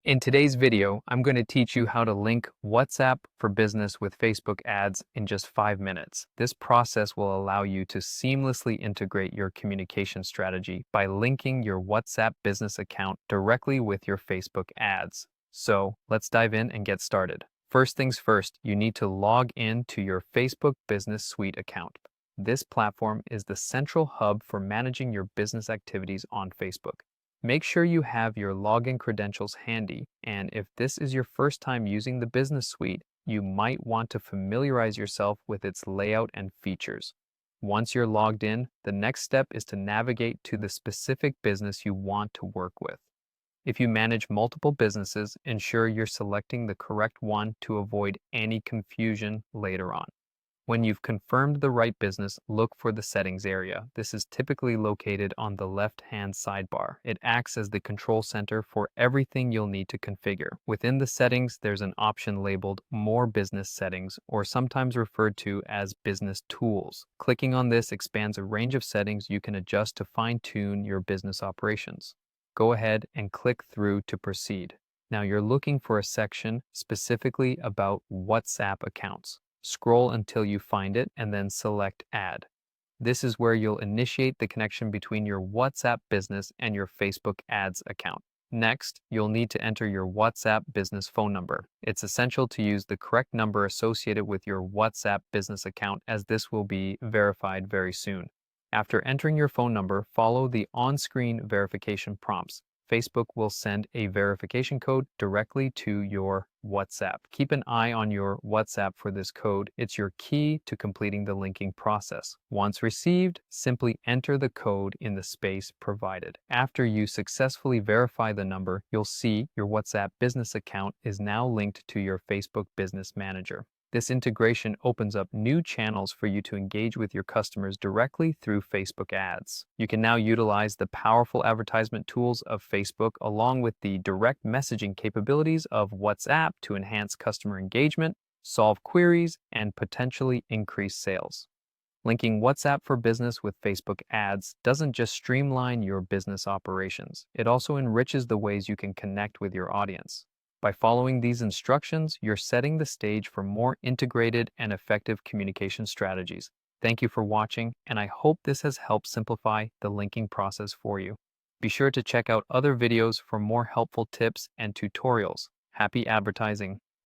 In today's video, I'm going to teach you how to link WhatsApp for Business with Facebook ads in just 5 minutes. This process will allow you to seamlessly integrate your communication strategy by linking your WhatsApp business account directly with your Facebook ads. So let's dive in and get started. First things first, you need to log in to your Facebook Business Suite account. This platform is the central hub for managing your business activities on Facebook. Make sure you have your login credentials handy, and if this is your first time using the Business Suite, you might want to familiarize yourself with its layout and features. Once you're logged in, the next step is to navigate to the specific business you want to work with. If you manage multiple businesses, ensure you're selecting the correct one to avoid any confusion later on. When you've confirmed the right business, look for the settings area. This is typically located on the left-hand sidebar. It acts as the control center for everything you'll need to configure. Within the settings, there's an option labeled More Business Settings, or sometimes referred to as Business Tools. Clicking on this expands a range of settings you can adjust to fine-tune your business operations. Go ahead and click through to proceed. Now you're looking for a section specifically about WhatsApp accounts. Scroll until you find it and then select Add. This is where you'll initiate the connection between your WhatsApp business and your Facebook ads account. Next, you'll need to enter your WhatsApp business phone number. It's essential to use the correct number associated with your WhatsApp business account, as this will be verified very soon. After entering your phone number, follow the on-screen verification prompts. Facebook will send a verification code directly to your WhatsApp. Keep an eye on your WhatsApp for this code. It's your key to completing the linking process. Once received, simply enter the code in the space provided. After you successfully verify the number, you'll see your WhatsApp business account is now linked to your Facebook Business Manager. This integration opens up new channels for you to engage with your customers directly through Facebook ads. You can now utilize the powerful advertisement tools of Facebook along with the direct messaging capabilities of WhatsApp to enhance customer engagement, solve queries, and potentially increase sales. Linking WhatsApp for Business with Facebook ads doesn't just streamline your business operations, it also enriches the ways you can connect with your audience. By following these instructions, you're setting the stage for more integrated and effective communication strategies. Thank you for watching, and I hope this has helped simplify the linking process for you. Be sure to check out other videos for more helpful tips and tutorials. Happy advertising!